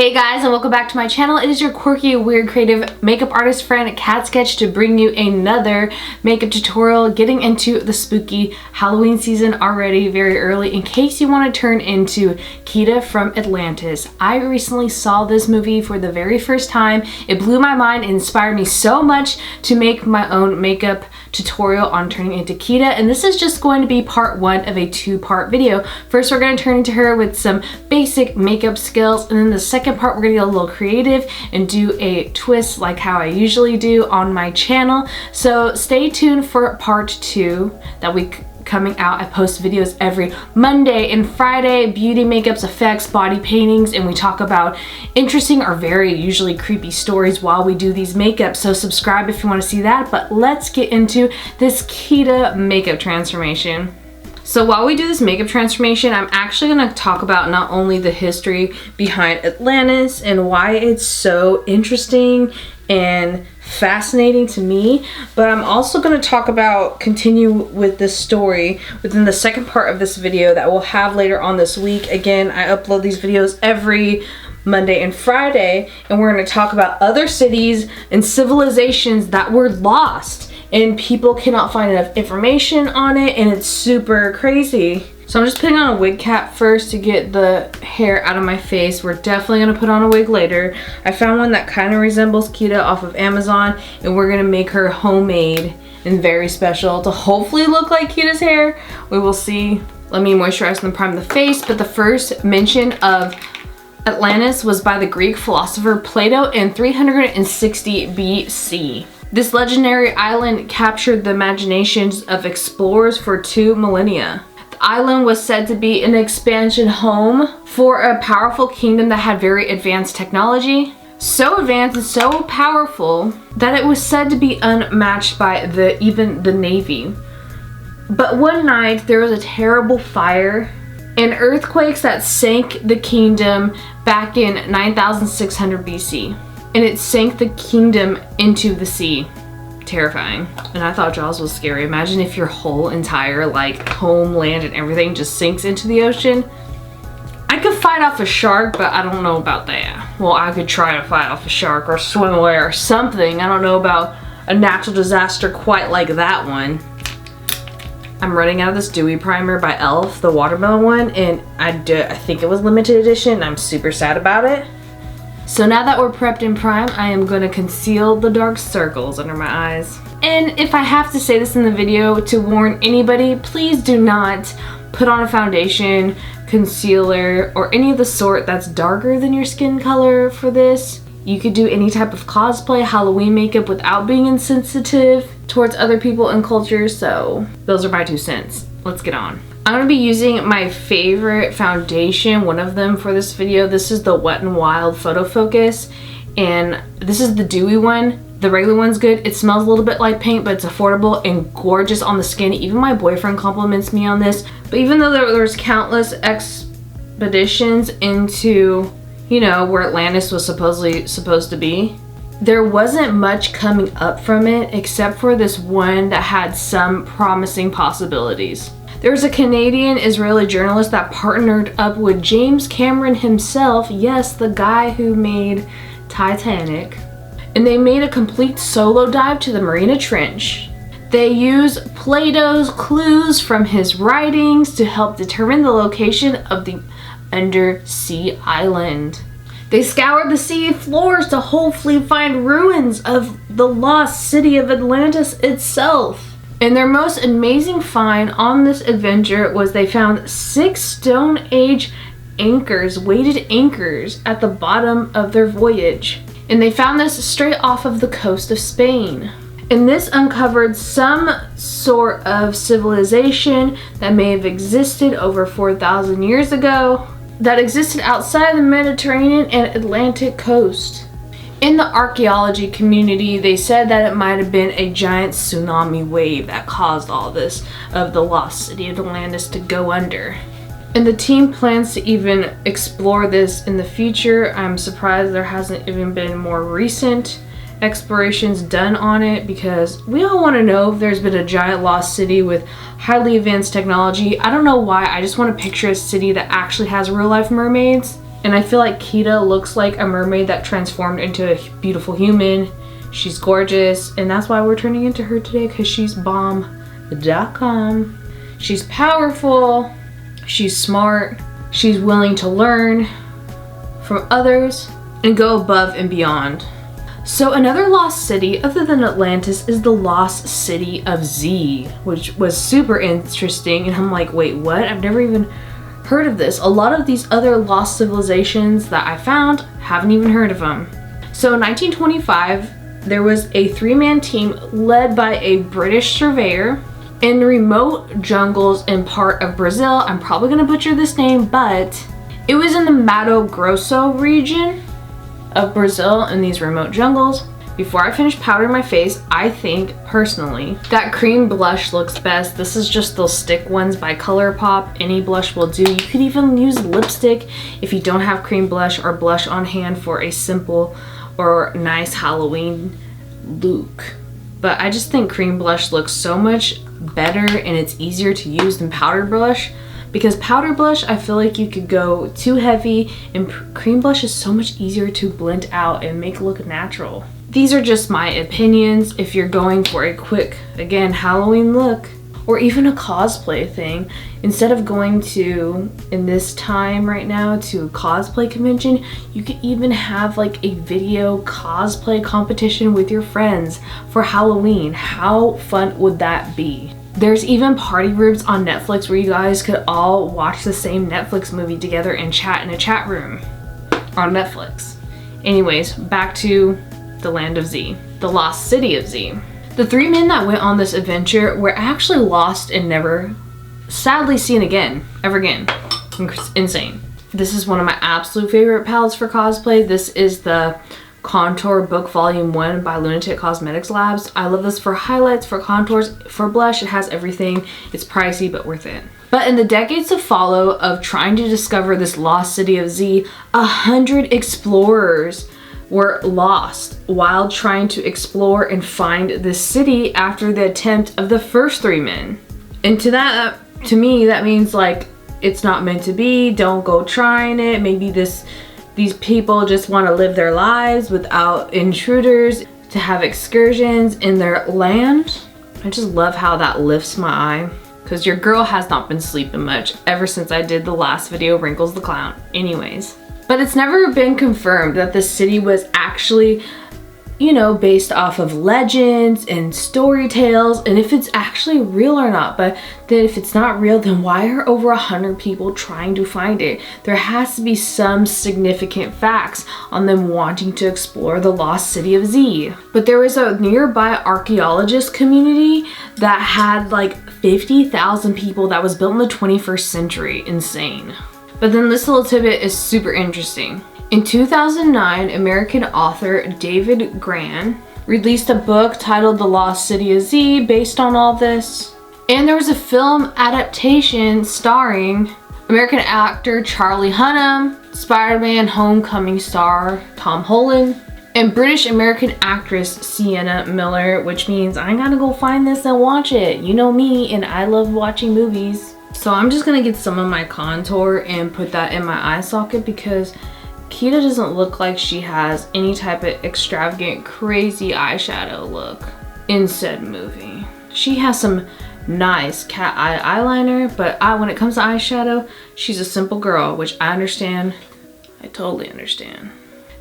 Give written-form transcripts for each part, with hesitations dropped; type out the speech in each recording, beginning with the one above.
Hey guys, and welcome back to my channel. It is your quirky, weird, creative makeup artist friend Cat Sketch to bring you another makeup tutorial, getting into the spooky Halloween season already very early in case you want to turn into Kida from Atlantis. I recently saw this movie for the very first time. It blew my mind and inspired me so much to make my own makeup tutorial on turning into Kida, and this is just going to be part one of a two-part video. First, we're going to turn into her with some basic makeup skills, and then the second part we're going to get a little creative and do a twist like how I usually do on my channel. So stay tuned for part two that we coming out. I post videos every Monday and Friday, beauty, makeups, effects, body paintings, and we talk about interesting or very usually creepy stories while we do these makeups. So subscribe if you want to see that, but let's get into this Kida makeup transformation. So while we do this makeup transformation, I'm actually going to talk about not only the history behind Atlantis and why it's so interesting and fascinating to me, but I'm also going to continue with this story within the second part of this video that we'll have later on this week. Again, I upload these videos every Monday and Friday, and we're going to talk about other cities and civilizations that were lost and people cannot find enough information on it, and it's super crazy. So I'm just putting on a wig cap first to get the hair out of my face. We're definitely gonna put on a wig later. I found one that kind of resembles Kida off of Amazon, and we're gonna make her homemade and very special to hopefully look like Kida's hair. We will see. Let me moisturize and prime the face, but the first mention of Atlantis was by the Greek philosopher Plato in 360 BC. This legendary island captured the imaginations of explorers for 2 millennia. The island was said to be an expansion home for a powerful kingdom that had very advanced technology. So advanced and so powerful that it was said to be unmatched by even the Navy. But one night there was a terrible fire and earthquakes that sank the kingdom back in 9600 BC. And it sank the kingdom into the sea. Terrifying. And I thought Jaws was scary. Imagine if your whole entire homeland and everything just sinks into the ocean. I could fight off a shark, but I don't know about that. Well, I could try to fight off a shark or swim away or something. I don't know about a natural disaster quite like that one. I'm running out of this dewy primer by e.l.f., the watermelon one, and I think it was limited edition, and I'm super sad about it. So now that we're prepped and primed, I am going to conceal the dark circles under my eyes. And if I have to say this in the video to warn anybody, please do not put on a foundation, concealer, or any of the sort that's darker than your skin color for this. You could do any type of cosplay, Halloween makeup without being insensitive towards other people and cultures, so those are my 2 cents. Let's get on. I'm going to be using my favorite foundation, one of them for this video. This is the Wet n Wild Photo Focus, and this is the dewy one. The regular one's good. It smells a little bit like paint, but it's affordable and gorgeous on the skin. Even my boyfriend compliments me on this. But even though there's countless expeditions into, you know, where Atlantis was supposed to be, there wasn't much coming up from it except for this one that had some promising possibilities. There was a Canadian-Israeli journalist that partnered up with James Cameron himself, yes, the guy who made Titanic, and they made a complete solo dive to the Mariana Trench. They used Plato's clues from his writings to help determine the location of the undersea island. They scoured the sea floors to hopefully find ruins of the lost city of Atlantis itself. And their most amazing find on this adventure was they found 6 Stone Age anchors, weighted anchors, at the bottom of their voyage. And they found this straight off of the coast of Spain. And this uncovered some sort of civilization that may have existed over 4,000 years ago, that existed outside the Mediterranean and Atlantic coast. In the archaeology community, they said that it might have been a giant tsunami wave that caused all this of the lost city of Atlantis to go under. And the team plans to even explore this in the future. I'm surprised there hasn't even been more recent explorations done on it, because we all want to know if there's been a giant lost city with highly advanced technology. I don't know why, I just want to picture a city that actually has real life mermaids. And I feel like Kida looks like a mermaid that transformed into a beautiful human. She's gorgeous, and that's why we're turning into her today, because she's bomb.com. She's powerful, she's smart, she's willing to learn from others and go above and beyond. So another lost city other than Atlantis is the lost city of Z, which was super interesting. And I'm like, wait, what? I've never even heard of this. A lot of these other lost civilizations that I found, haven't even heard of them. So in 1925, there was a 3-man team led by a British surveyor in remote jungles in part of Brazil. I'm probably gonna butcher this name, but it was in the Mato Grosso region of Brazil in these remote jungles. Before I finish powdering my face, I think personally that cream blush looks best. This is just those stick ones by Colourpop. Any blush will do. You could even use lipstick if you don't have cream blush or blush on hand for a simple or nice Halloween look. But I just think cream blush looks so much better and it's easier to use than powder blush. Because powder blush, I feel like you could go too heavy, and cream blush is so much easier to blend out and make look natural. These are just my opinions. If you're going for a quick, again, Halloween look, or even a cosplay thing, instead of going to, in this time right now, to a cosplay convention, you could even have like a video cosplay competition with your friends for Halloween. How fun would that be? There's even party rooms on Netflix where you guys could all watch the same Netflix movie together and chat in a chat room on Netflix. Anyways, back to the land of Z, the lost city of Z. The 3 men that went on this adventure were actually lost and never sadly seen again, ever again. Insane. This is one of my absolute favorite palettes for cosplay. This is the Contour Book Volume 1 by Lunatic Cosmetics Labs. I love this for highlights, for contours, for blush. It has everything. It's pricey, but worth it. But in the decades to follow of trying to discover this lost city of Z, 100 explorers were lost while trying to explore and find this city after the attempt of the first 3 men. And to me, that means like, it's not meant to be. Don't go trying it. Maybe these people just want to live their lives without intruders, to have excursions in their land. I just love how that lifts my eye, because your girl has not been sleeping much ever since I did the last video, Wrinkles the Clown. Anyways, but it's never been confirmed that the city was actually, you know, based off of legends and story tales, and if it's actually real or not. But then if it's not real, then why are over 100 people trying to find it? There has to be some significant facts on them wanting to explore the lost city of Z. But there was a nearby archaeologist community that had like 50,000 people that was built in the 21st century. Insane. But then this little tidbit is super interesting. In 2009, American author David Gran released a book titled The Lost City of Z based on all this. And there was a film adaptation starring American actor Charlie Hunnam, Spider-Man Homecoming star Tom Holland, and British American actress Sienna Miller, which means I gotta go find this and watch it. You know me, and I love watching movies. So I'm just gonna get some of my contour and put that in my eye socket, because Kida doesn't look like she has any type of extravagant, crazy eyeshadow look in said movie. She has some nice cat eye eyeliner, but when it comes to eyeshadow, she's a simple girl, which I understand. I totally understand.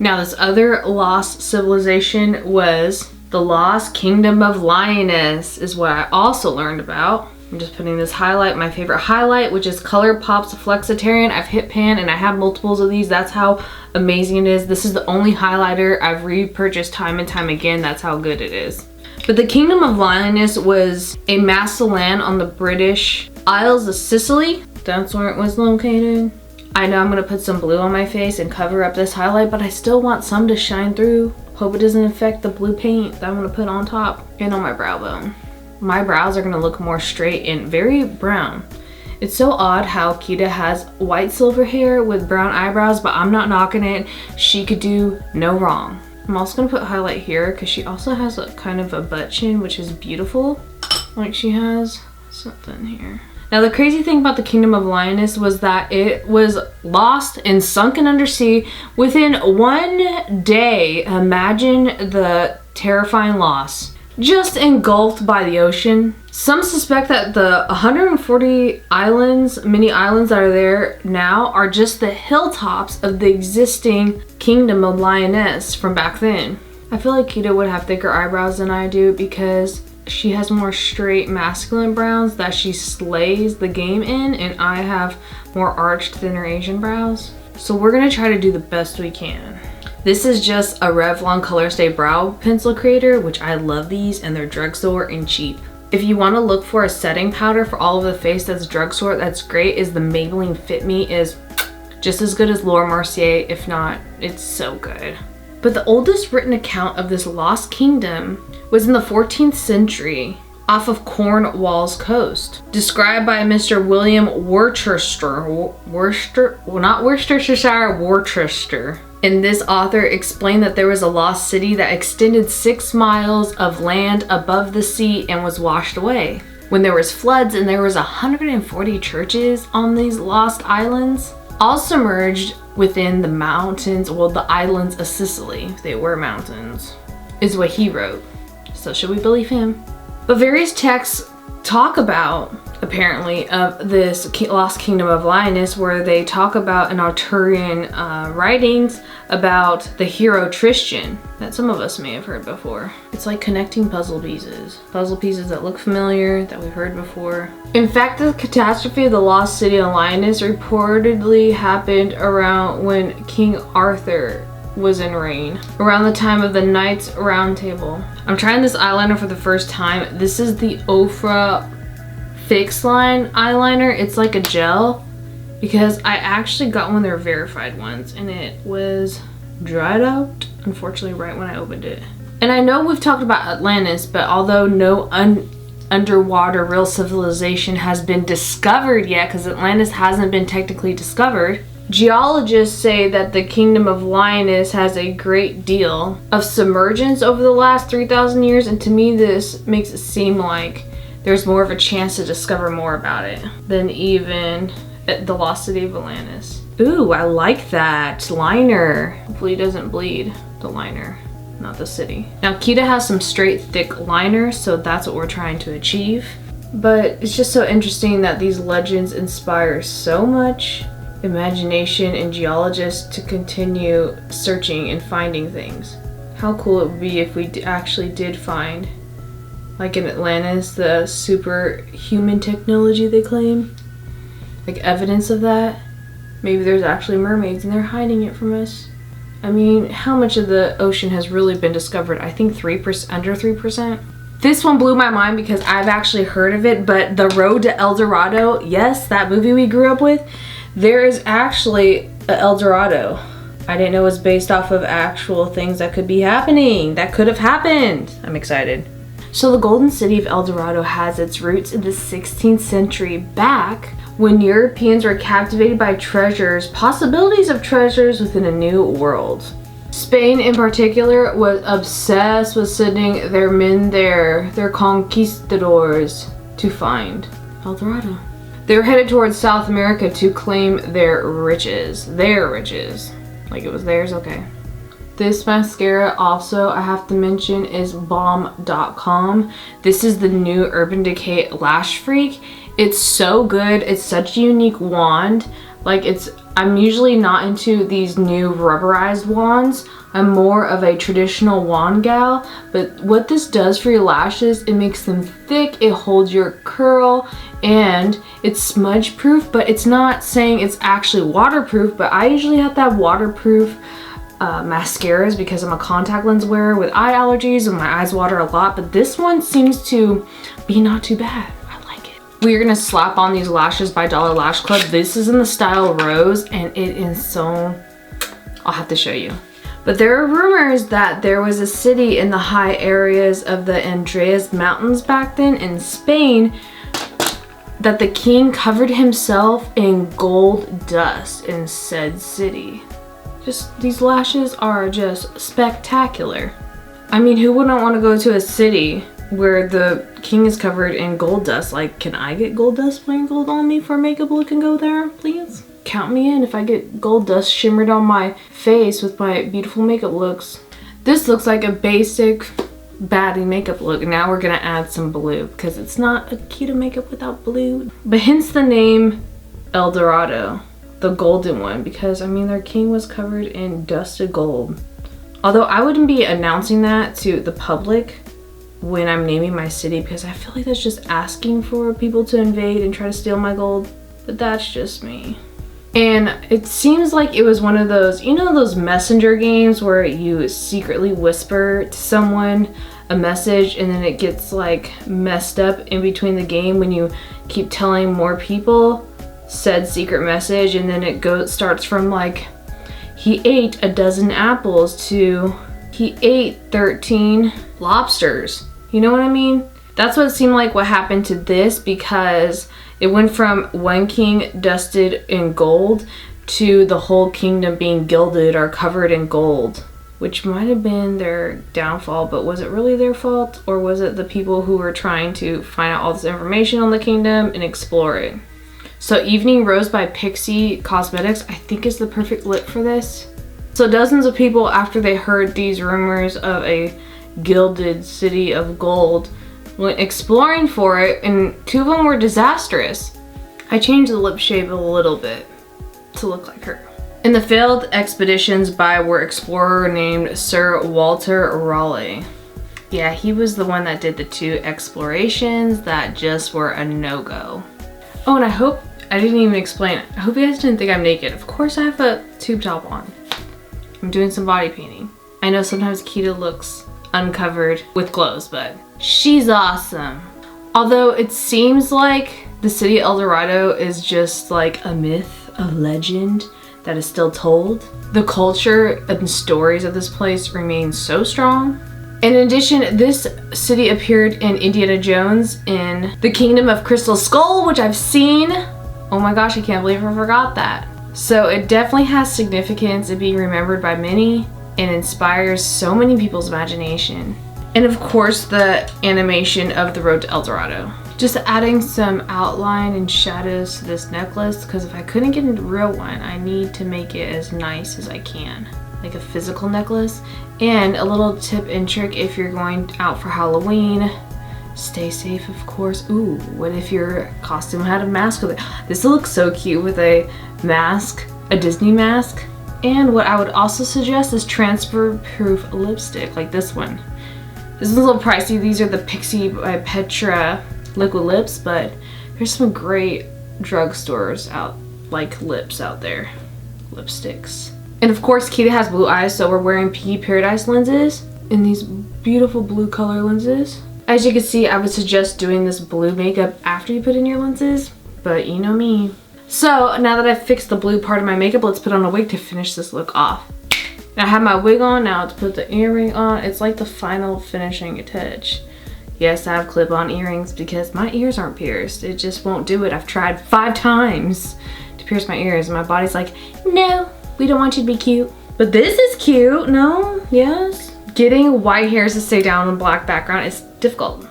Now, this other lost civilization was the Lost Kingdom of Lyonesse, is what I also learned about. I'm just putting this highlight, my favorite highlight, which is Colourpop's Flexitarian. I've hit pan and I have multiples of these. That's how amazing it is. This is the only highlighter I've repurchased time and time again. That's how good it is. But the Kingdom of Lyonesse was a mass of land on the British Isles of Sicily. That's where it was located. I know I'm gonna put some blue on my face and cover up this highlight, but I still want some to shine through. Hope it doesn't affect the blue paint that I'm gonna put on top and on my brow bone. My brows are gonna look more straight and very brown. It's so odd how Kida has white silver hair with brown eyebrows, but I'm not knocking it. She could do no wrong. I'm also gonna put highlight here because she also has a kind of a butt chin, which is beautiful. Like she has something here. Now Now the crazy thing about the Kingdom of Lyonesse was that it was lost and sunken undersea within 1 day. Imagine the terrifying loss. Just engulfed by the ocean. Some suspect that the 140 islands, mini islands that are there now are just the hilltops of the existing Kingdom of Lyonesse from back then. I feel like Kida would have thicker eyebrows than I do because she has more straight masculine brows that she slays the game in, and I have more arched, thinner Asian brows. So we're gonna try to do the best we can. This is just a Revlon Color Stay Brow Pencil Creator, which I love these, and they're drugstore and cheap. If you want to look for a setting powder for all of the face that's drugstore, that's great, is the Maybelline Fit Me. Is just as good as Laura Mercier, if not, it's so good. But the oldest written account of this lost kingdom was in the 14th century off of Cornwall's coast, described by Mr. William Worcester, not Worcestershire, Worcester. And this author explained that there was a lost city that extended 6 miles of land above the sea and was washed away. When there was floods, and there was 140 churches on these lost islands, all submerged within the mountains, well, the islands of Sicily. They were mountains, is what he wrote. So should we believe him? But various texts talk about, apparently, of this lost kingdom of Lyonesse, where they talk about in Arthurian writings about the hero Tristan that some of us may have heard before. It's like connecting puzzle pieces that look familiar, that we've heard before. In fact, the catastrophe of the lost city of Lyonesse reportedly happened around when King Arthur was in reign, around the time of the Knights Round Table. I'm trying this eyeliner for the first time. This is the Ofra Fix Line eyeliner. It's like a gel, because I actually got one of their verified ones and it was dried out, unfortunately, right when I opened it. And I know we've talked about Atlantis, but although no underwater real civilization has been discovered yet, because Atlantis hasn't been technically discovered, geologists say that the Kingdom of Lyonesse has a great deal of submergence over the last 3,000 years, and to me this makes it seem like there's more of a chance to discover more about it than even the lost city of Atlantis. Ooh, I like that liner. Hopefully it doesn't bleed, the liner, not the city. Now Kida has some straight thick liner, so that's what we're trying to achieve. But it's just so interesting that these legends inspire so much imagination and geologists to continue searching and finding things. How cool it would be if we actually did find, like in Atlantis, the superhuman technology they claim, like evidence of that. Maybe there's actually mermaids and they're hiding it from us. I mean, how much of the ocean has really been discovered? I think 3%, under 3%. This one blew my mind because I've actually heard of it, but The Road to El Dorado, yes, that movie we grew up with, there is actually a El Dorado. I didn't know it was based off of actual things that could be happening, that could have happened. I'm excited. So the Golden City of El Dorado has its roots in the 16th century, back when Europeans were captivated by treasures, possibilities of treasures within a new world. Spain in particular was obsessed with sending their men there, their conquistadors, to find El Dorado. They were headed towards South America to claim their riches. Their riches. Like it was theirs, okay. This mascara also I have to mention is Balm.com. This is the new Urban Decay Lash Freak. It's so good. It's such a unique wand. Like I'm usually not into these new rubberized wands. I'm more of a traditional wand gal, but what this does for your lashes, it makes them thick, it holds your curl, and it's smudge proof, but it's not saying it's actually waterproof, but I usually have to have waterproof mascaras because I'm a contact lens wearer with eye allergies and my eyes water a lot, but this one seems to be not too bad. I like it. We're gonna slap on these lashes by Dollar Lash Club. This is in the style Rose, and it is so, I'll have to show you. But there are rumors that there was a city in the high areas of the Andreas Mountains back then in Spain that the king covered himself in gold dust in said city. Just, these lashes are just spectacular. I mean, who wouldn't want to go to a city where the king is covered in gold dust. Like, can I get gold dust plain gold on me for makeup look and go there, please? Count me in if I get gold dust shimmered on my face with my beautiful makeup looks. This looks like a basic baddie makeup look. Now we're gonna add some blue because it's not a Kida makeup without blue. But hence the name El Dorado, the golden one, because I mean their king was covered in dusted gold. Although I wouldn't be announcing that to the public when I'm naming my city because I feel like that's just asking for people to invade and try to steal my gold. But that's just me. And it seems like it was one of those, you know, those messenger games where you secretly whisper to someone a message and then it gets like messed up in between the game when you keep telling more people said secret message, and then it starts from like, he ate a dozen apples to he ate 13 lobsters. You know what I mean? That's what it seemed like what happened to this, because it went from one king dusted in gold to the whole kingdom being gilded or covered in gold, which might have been their downfall. But was it really their fault, or was it the people who were trying to find out all this information on the kingdom and explore it? So Evening Rose by Pixi Cosmetics I think is the perfect lip for this. So dozens of people, after they heard these rumors of a gilded city of gold, went exploring for it, and 2 of them were disastrous. I changed the lip shape a little bit to look like her. In the failed expeditions by an explorer named Sir Walter Raleigh. Yeah, he was the one that did the 2 explorations that just were a no-go. Oh, and I hope, I didn't even explain it. I hope you guys didn't think I'm naked. Of course I have a tube top on. I'm doing some body painting. I know sometimes Kida looks uncovered with clothes, but she's awesome. Although it seems like the city of El Dorado is just like a myth, a legend that is still told. The culture and stories of this place remain so strong. In addition, this city appeared in Indiana Jones in the Kingdom of Crystal Skull, which I've seen. Oh my gosh, I can't believe I forgot that. So it definitely has significance in being remembered by many and inspires so many people's imagination. And of course, the animation of the Road to El Dorado. Just adding some outline and shadows to this necklace, because if I couldn't get a real one, I need to make it as nice as I can. Like a physical necklace. And a little tip and trick if you're going out for Halloween, stay safe, of course. Ooh, what if your costume had a mask with it? This will look so cute with a mask, a Disney mask. And what I would also suggest is transfer-proof lipstick, like this one. This is a little pricey. These are the Pixi by Petra liquid lips, but there's some great drugstores out, like lips out there, lipsticks. And of course, Kida has blue eyes, so we're wearing Pinky Paradise lenses in these beautiful blue color lenses. As you can see, I would suggest doing this blue makeup after you put in your lenses, but you know me. So now that I've fixed the blue part of my makeup, let's put on a wig to finish this look off. I have my wig on, now to put the earring on. It's like the final finishing touch. Yes, I have clip-on earrings because my ears aren't pierced. It just won't do it. I've tried 5 times to pierce my ears and my body's like, no, we don't want you to be cute. But this is cute, no? Yes? Getting white hairs to stay down on a black background is difficult.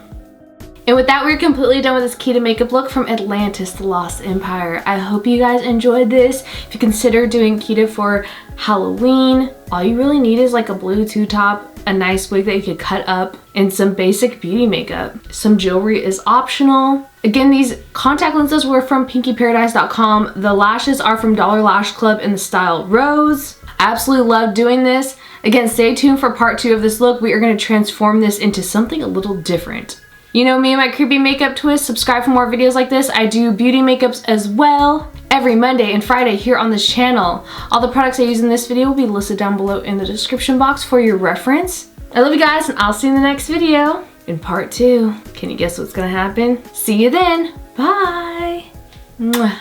And with that, we're completely done with this Kida makeup look from Atlantis, the Lost Empire. I hope you guys enjoyed this. If you consider doing Kida for Halloween, all you really need is like a blue two-top, a nice wig that you could cut up, and some basic beauty makeup. Some jewelry is optional. Again, these contact lenses were from pinkyparadise.com. The lashes are from Dollar Lash Club in the style Rose. I absolutely love doing this. Again, stay tuned for part 2 of this look. We are going to transform this into something a little different. You know me and my creepy makeup twist. Subscribe for more videos like this. I do beauty makeups as well every Monday and Friday here on this channel. All the products I use in this video will be listed down below in the description box for your reference. I love you guys, and I'll see you in the next video in part 2. Can you guess what's gonna happen? See you then. Bye. Mwah.